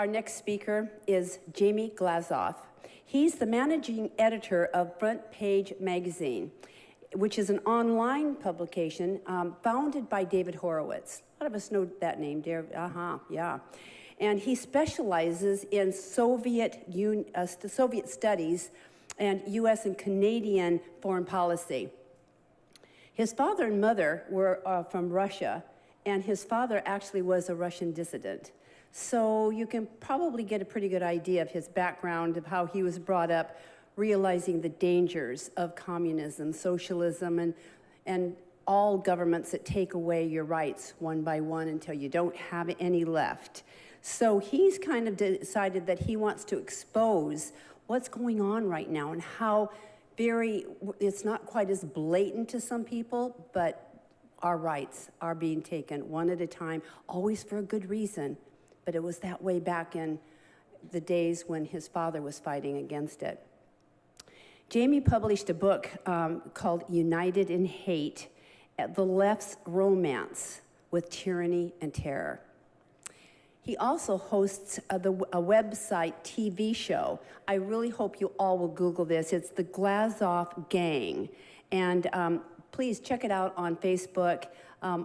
Our next speaker is Jamie Glazov. He's the managing editor of Front Page Magazine, which is an online publication founded by David Horowitz. A lot of us know that name, David. Yeah. And he specializes in Soviet studies and U.S. and Canadian foreign policy. His father and mother were from Russia, and his father actually was a Russian dissident. So you can probably get a pretty good idea of his background, of how he was brought up, realizing the dangers of communism, socialism, and all governments that take away your rights one by one until you don't have any left. So he's kind of decided that he wants to expose what's going on right now and how it's not quite as blatant to some people, but our rights are being taken one at a time, always for a good reason. But it was that way back in the days when his father was fighting against it. Jamie published a book called United in Hate, The Left's Romance with Tyranny and Terror. He also hosts a website TV show. I really hope you all will Google this. It's the Glazov Gang. And please check it out on Facebook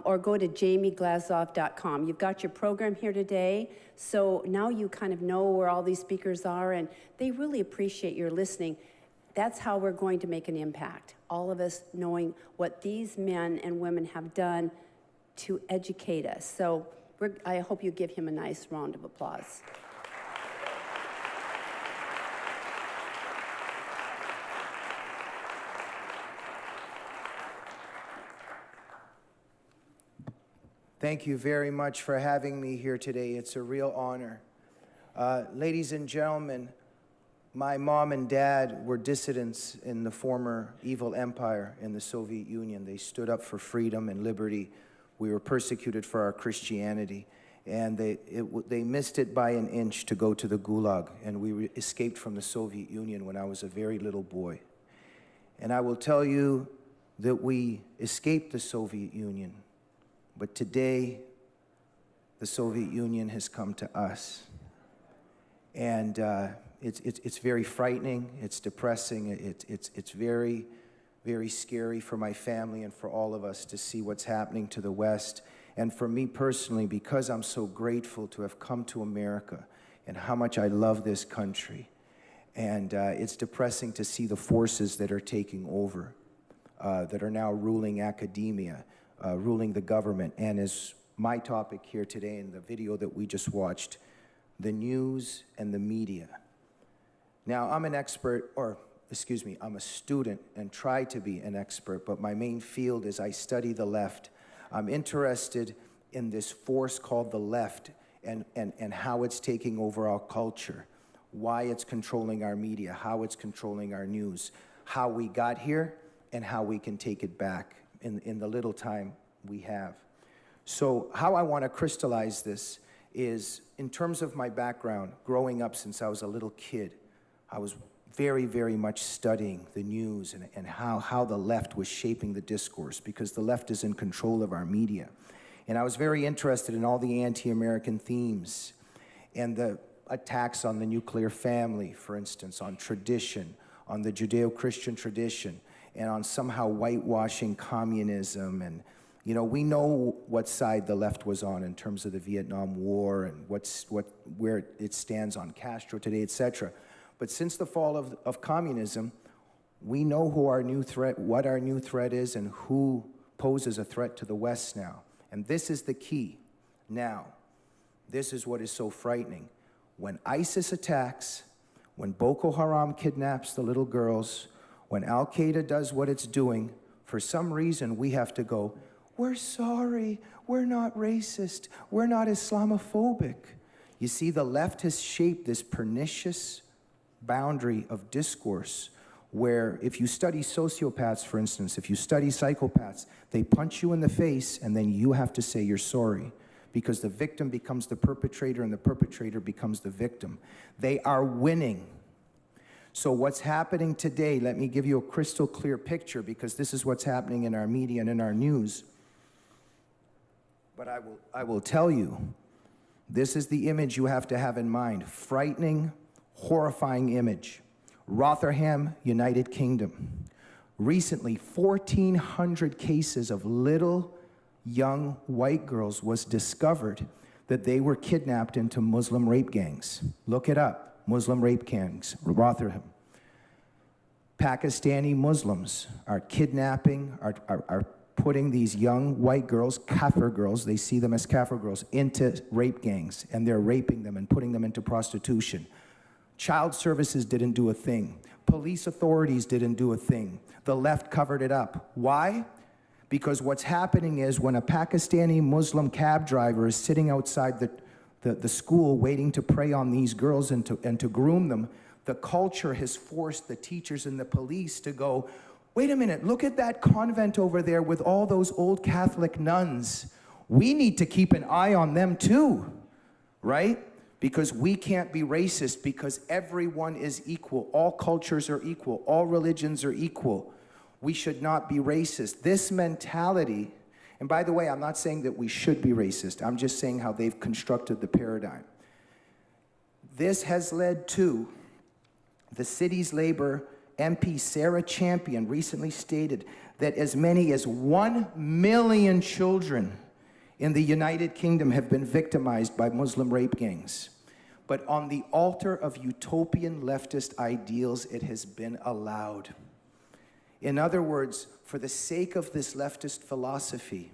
or go to jamieglazov.com. You've got your program here today, so now you kind of know where all these speakers are, and they really appreciate your listening. That's how we're going to make an impact. All of us knowing what these men and women have done to educate us. So I hope you give him a nice round of applause. Thank you very much for having me here today. It's a real honor. Ladies and gentlemen, my mom and dad were dissidents in the former evil empire in the Soviet Union. They stood up for freedom and liberty. We were persecuted for our Christianity, and they missed it by an inch to go to the Gulag, and we escaped from the Soviet Union when I was a very little boy. And I will tell you that we escaped the Soviet Union, but today the Soviet Union has come to us. And it's very frightening, it's depressing, it's very, very scary for my family and for all of us to see what's happening to the West. And for me personally, because I'm so grateful to have come to America and how much I love this country. And it's depressing to see the forces that are taking over, that are now ruling academia, ruling the government, and as my topic here today in the video that we just watched, the news and the media. Now, I'm an expert, I'm a student and try to be an expert, but my main field is I study the left. I'm interested in this force called the left and how it's taking over our culture, why it's controlling our media, how it's controlling our news, how we got here, and how we can take it back in the little time we have. So how I want to crystallize this is in terms of my background, growing up since I was a little kid, I was very, very much studying the news and how the left was shaping the discourse, because the left is in control of our media. And I was very interested in all the anti-American themes and the attacks on the nuclear family, for instance, on tradition, on the Judeo-Christian tradition, and on somehow whitewashing communism. And, you know, we know what side the left was on in terms of the Vietnam War and where it stands on Castro today, etc. But since the fall of communism, we know who our new threat, what our new threat is, and who poses a threat to the West now. And this is the key. Now, this is what is so frightening. When ISIS attacks, when Boko Haram kidnaps the little girls, when Al-Qaeda does what it's doing, for some reason we have to go, we're sorry, we're not racist, we're not Islamophobic. You see, the left has shaped this pernicious boundary of discourse where if you study sociopaths, for instance, if you study psychopaths, they punch you in the face and then you have to say you're sorry, because the victim becomes the perpetrator and the perpetrator becomes the victim. They are winning. So what's happening today, let me give you a crystal clear picture, because this is what's happening in our media and in our news. But I will tell you This is the image you have to have in mind. Frightening, horrifying image. Rotherham, United Kingdom. Recently, 1,400 cases of little young white girls was discovered that they were kidnapped into Muslim rape gangs. Look it up, Muslim rape gangs, Rotherham. Pakistani Muslims are kidnapping, are putting these young white girls, kafir girls, they see them as kafir girls, into rape gangs, and they're raping them and putting them into prostitution. Child services didn't do a thing. Police authorities didn't do a thing. The left covered it up. Why? Because what's happening is when a Pakistani Muslim cab driver is sitting outside the school waiting to prey on these girls and to groom them, the culture has forced the teachers and the police to go, wait a minute, look at that convent over there with all those old Catholic nuns. We need to keep an eye on them too, right? Because we can't be racist because everyone is equal. All cultures are equal. All religions are equal. We should not be racist. This mentality, and by the way, I'm not saying that we should be racist. I'm just saying how they've constructed the paradigm. This has led to the city's Labour MP Sarah Champion recently stated that as many as 1 million children in the United Kingdom have been victimized by Muslim rape gangs. But on the altar of utopian leftist ideals, it has been allowed. In other words, for the sake of this leftist philosophy,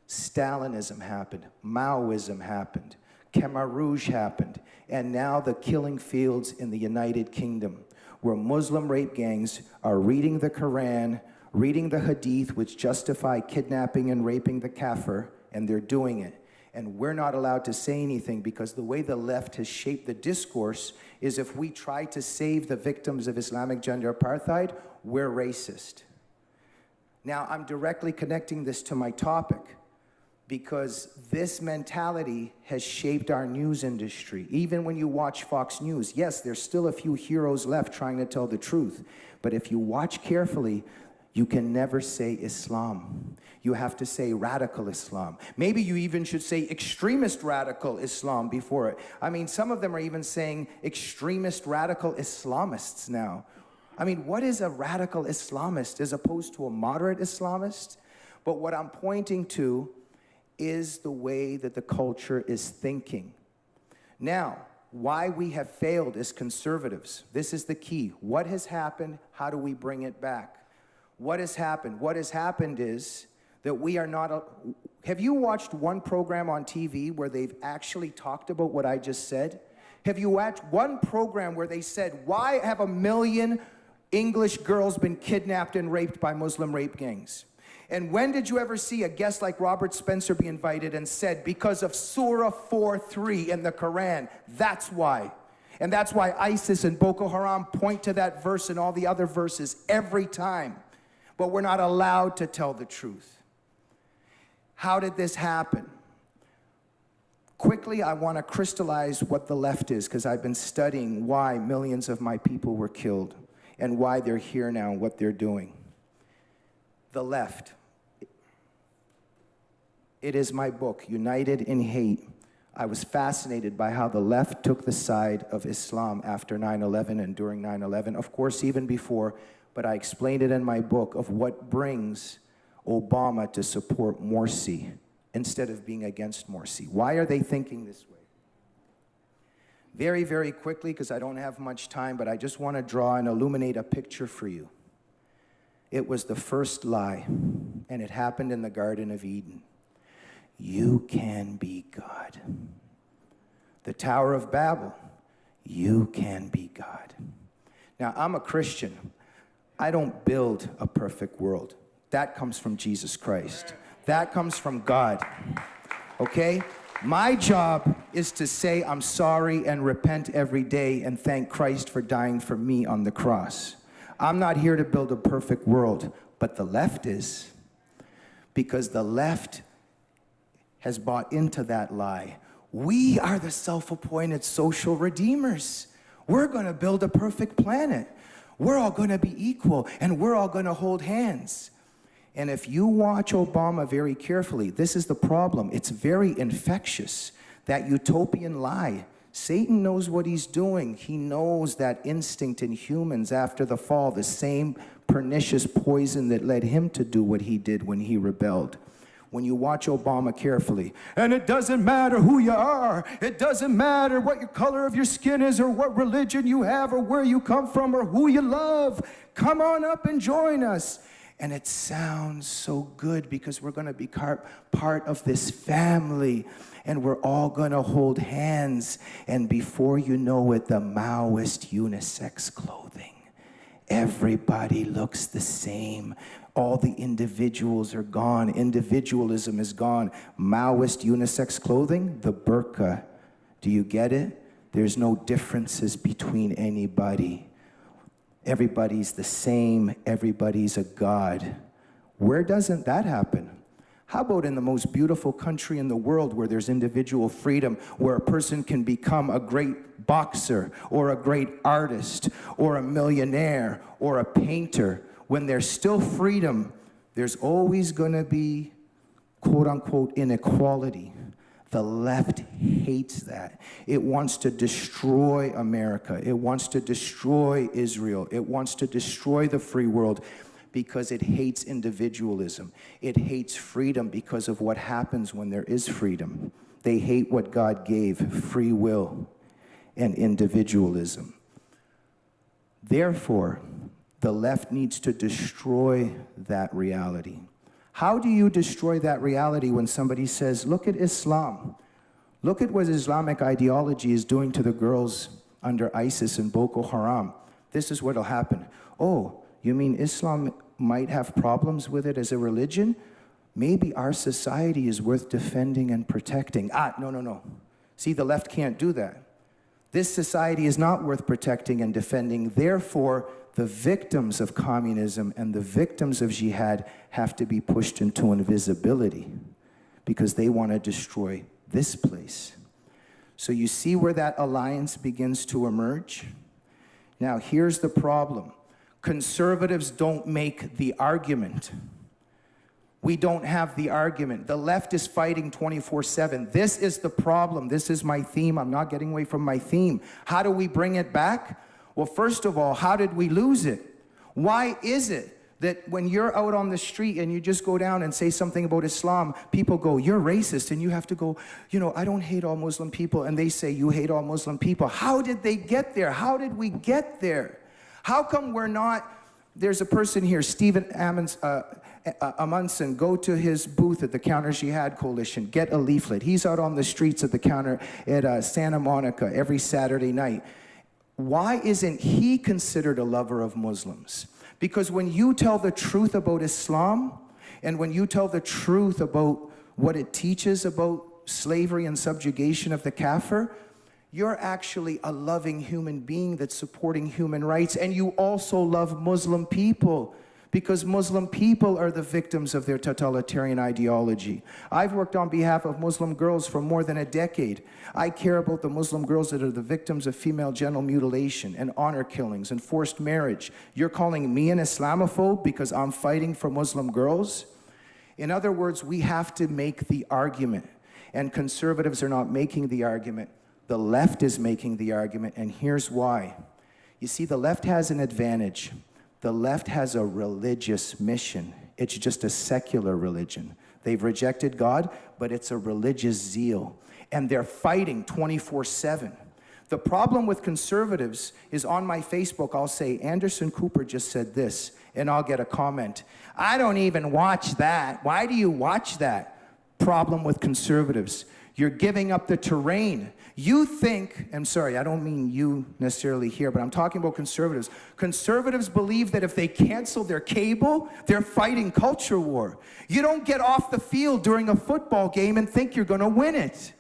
Stalinism happened, Maoism happened, Khmer Rouge happened, and now the killing fields in the United Kingdom, where Muslim rape gangs are reading the Quran, reading the Hadith, which justify kidnapping and raping the kafir, and they're doing it. And we're not allowed to say anything because the way the left has shaped the discourse is if we try to save the victims of Islamic gender apartheid, we're racist. Now, I'm directly connecting this to my topic because this mentality has shaped our news industry. Even when you watch Fox News, yes, there's still a few heroes left trying to tell the truth. But if you watch carefully, you can never say Islam. You have to say radical Islam. Maybe you even should say extremist radical Islam before it. I mean, some of them are even saying extremist radical Islamists now. I mean, what is a radical Islamist as opposed to a moderate Islamist? But what I'm pointing to is the way that the culture is thinking. Now, why we have failed as conservatives, this is the key. What has happened? How do we bring it back? What has happened? What has happened is that we are not... Have you watched one program on TV where they've actually talked about what I just said? Have you watched one program where they said, why have 1 million English girls been kidnapped and raped by Muslim rape gangs? And when did you ever see a guest like Robert Spencer be invited and said, because of Surah 4:3 in the Quran, that's why. And that's why ISIS and Boko Haram point to that verse and all the other verses every time. But we're not allowed to tell the truth. How did this happen? Quickly, I want to crystallize what the left is, because I've been studying why millions of my people were killed and why they're here now and what they're doing. The left. It is my book, United in Hate. I was fascinated by how the left took the side of Islam after 9/11 and during 9/11, of course, even before, but I explained it in my book of what brings Obama to support Morsi instead of being against Morsi. Why are they thinking this way? Very, very quickly, because I don't have much time, but I just want to draw and illuminate a picture for you. It was the first lie, and it happened in the Garden of Eden. You can be God. The Tower of Babel, you can be God. Now, I'm a Christian. I don't build a perfect world. That comes from Jesus Christ. That comes from God, okay? My job is to say I'm sorry and repent every day and thank Christ for dying for me on the cross. I'm not here to build a perfect world, but the left is, because the left has bought into that lie. We are the self-appointed social redeemers. We're going to build a perfect planet. We're all going to be equal, and we're all going to hold hands. And if you watch Obama very carefully, this is the problem. It's very infectious. that utopian lie. Satan knows what he's doing. He knows that instinct in humans after the fall, the same pernicious poison that led him to do what he did when he rebelled. When you watch Obama carefully, and it doesn't matter who you are, it doesn't matter what your color of your skin is, or what religion you have, or where you come from, or who you love, come on up and join us. And it sounds so good because we're going to be part of this family, and we're all going to hold hands. And before you know it, the Maoist unisex clothing. Everybody looks the same. All the individuals are gone. Individualism is gone. Maoist unisex clothing, the burqa. Do you get it? There's no differences between anybody. Everybody's the same. Everybody's a god. Where doesn't that happen? How about in the most beautiful country in the world where there's individual freedom, where a person can become a great boxer or a great artist or a millionaire or a painter? When there's still freedom, there's always going to be, quote unquote, inequality. The left hates that. It wants to destroy America. It wants to destroy Israel. It wants to destroy the free world because it hates individualism. It hates freedom because of what happens when there is freedom. They hate what God gave, free will and individualism. Therefore, the left needs to destroy that reality. How do you destroy that reality when somebody says, look at Islam. Look at what Islamic ideology is doing to the girls under ISIS and Boko Haram. This is what will happen. Oh, you mean Islam might have problems with it as a religion? Maybe our society is worth defending and protecting. No. See, the left can't do that. This society is not worth protecting and defending. Therefore, the victims of communism and the victims of jihad have to be pushed into invisibility because they want to destroy this place. So you see where that alliance begins to emerge? Now, here's the problem. Conservatives don't make the argument. We don't have the argument. The left is fighting 24/7. This is the problem. This is my theme. I'm not getting away from my theme. How do we bring it back? Well, first of all, how did we lose it? Why is it that when you're out on the street and you just go down and say something about Islam, people go, you're racist, and you have to go, I don't hate all Muslim people, and they say you hate all Muslim people. How did they get there? How did we get there? How come we're not? There's a person here, Stephen Amundsen. Go to his booth at the Counter Jihad Coalition. Get a leaflet. He's out on the streets at the counter at Santa Monica every Saturday night. Why isn't he considered a lover of Muslims? Because when you tell the truth about Islam, and when you tell the truth about what it teaches about slavery and subjugation of the kafir, you're actually a loving human being that's supporting human rights, and you also love Muslim people, because Muslim people are the victims of their totalitarian ideology. I've worked on behalf of Muslim girls for more than a decade. I care about the Muslim girls that are the victims of female genital mutilation and honor killings and forced marriage. You're calling me an Islamophobe because I'm fighting for Muslim girls? In other words, we have to make the argument, and conservatives are not making the argument. The left is making the argument, and here's why. You see, the left has an advantage. The left has a religious mission. It's just a secular religion. They've rejected God, but it's a religious zeal. And they're fighting 24/7. The problem with conservatives is on my Facebook, I'll say, Anderson Cooper just said this, and I'll get a comment. I don't even watch that. Why do you watch that? Problem with conservatives. You're giving up the terrain. You think, I'm sorry, I don't mean you necessarily here, but I'm talking about conservatives. Conservatives believe that if they cancel their cable, they're fighting culture war. You don't get off the field during a football game and think you're going to win it.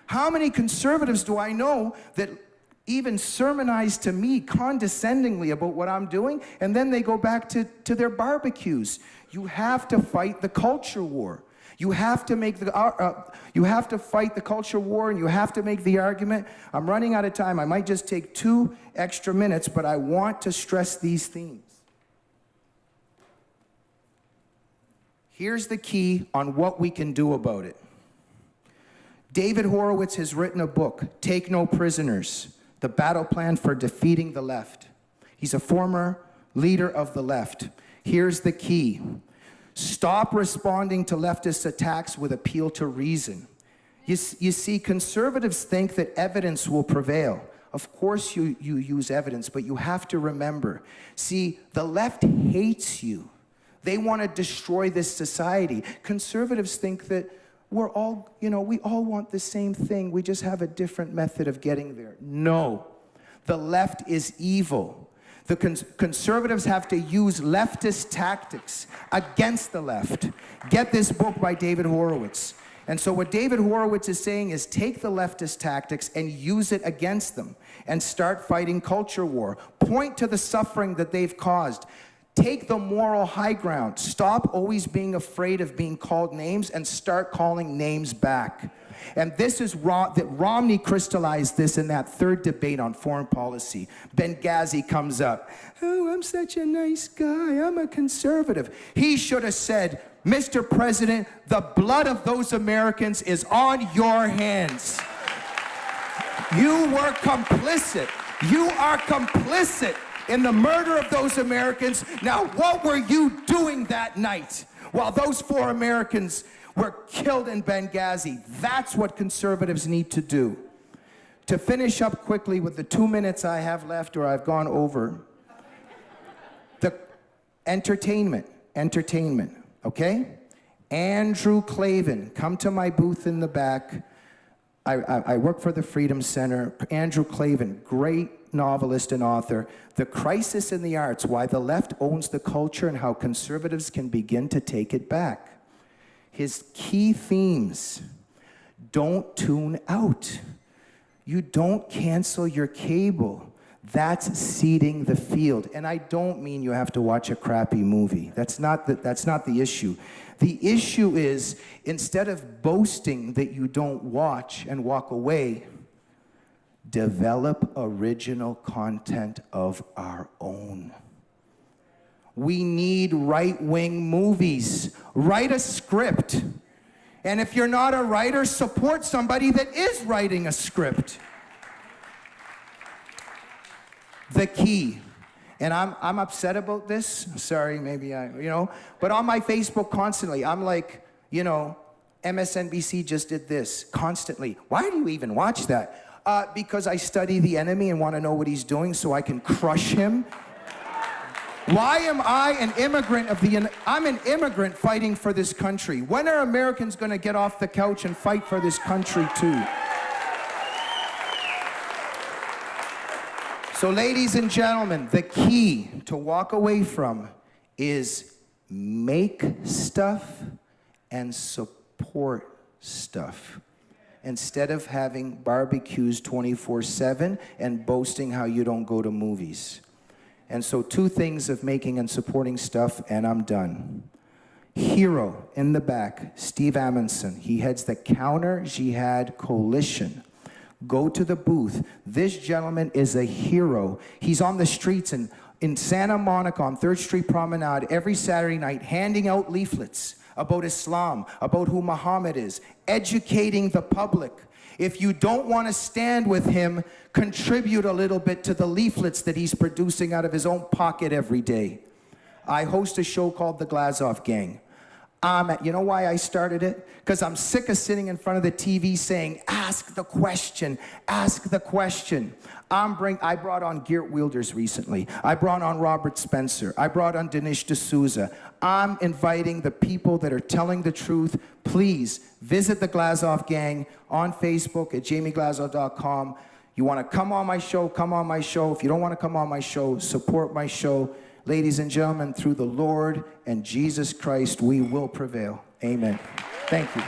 How many conservatives do I know that even sermonize to me condescendingly about what I'm doing, and then they go back to their barbecues? You have to fight the culture war. You have to make you have to fight the culture war, and you have to make the argument. I'm running out of time. I might just take 2 extra minutes, but I want to stress these themes. Here's the key on what we can do about it. David Horowitz has written a book, Take No Prisoners, The Battle Plan for Defeating the Left. He's a former leader of the left. Here's the key. Stop responding to leftist attacks with appeal to reason. You see, conservatives think that evidence will prevail. Of course you use evidence, but you have to remember, see, the left hates you. They want to destroy this society. Conservatives think that we're all, we all want the same thing. We just have a different method of getting there. No, the left is evil. The conservatives have to use leftist tactics against the left. Get this book by David Horowitz. And so what David Horowitz is saying is take the leftist tactics and use it against them and start fighting culture war. Point to the suffering that they've caused. Take the moral high ground. Stop always being afraid of being called names and start calling names back. And this is that Romney crystallized this in that third debate on foreign policy. Benghazi comes up. Oh, I'm such a nice guy. I'm a conservative. He should have said, Mr. President, the blood of those Americans is on your hands. You were complicit. You are complicit in the murder of those Americans. Now, what were you doing that night while those 4 Americans were killed in Benghazi? That's what conservatives need to do. To finish up quickly with the 2 minutes I have left, or I've gone over, the entertainment, okay? Andrew Klavan, come to my booth in the back. I work for the Freedom Center. Andrew Klavan, great novelist and author. The Crisis in the Arts, Why the Left Owns the Culture and How Conservatives Can Begin to Take It Back. His key themes: don't tune out. You don't cancel your cable. That's seeding the field. And I don't mean you have to watch a crappy movie. That's not the issue. The issue is, instead of boasting that you don't watch and walk away, develop original content of our own. We need right-wing movies. Write a script. And if you're not a writer, support somebody that is writing a script. The key, and I'm upset about this. Sorry, maybe but on my Facebook constantly, I'm like, MSNBC just did this constantly. Why do you even watch that? Because I study the enemy and want to know what he's doing so I can crush him. Why am I an immigrant I'm an immigrant fighting for this country. When are Americans going to get off the couch and fight for this country too? So ladies and gentlemen, the key to walk away from is make stuff and support stuff. Instead of having barbecues 24/7 and boasting how you don't go to movies. And so 2 things of making and supporting stuff, and I'm done. Hero in the back, Steve Amundsen. He heads the Counter Jihad Coalition. Go to the booth. This gentleman is a hero. He's on the streets in Santa Monica on 3rd Street Promenade every Saturday night handing out leaflets about Islam, about who Muhammad is, educating the public. If you don't want to stand with him, contribute a little bit to the leaflets that he's producing out of his own pocket every day. I host a show called The Glazov Gang. You know why I started it? Because I'm sick of sitting in front of the TV saying, ask the question, ask the question. I brought on Geert Wilders recently. I brought on Robert Spencer. I brought on Dinesh D'Souza. I'm inviting the people that are telling the truth. Please visit the Glazov Gang on Facebook at jamieglazov.com. You want to come on my show, come on my show. If you don't want to come on my show, support my show. Ladies and gentlemen, through the Lord and Jesus Christ, we will prevail. Amen. Thank you.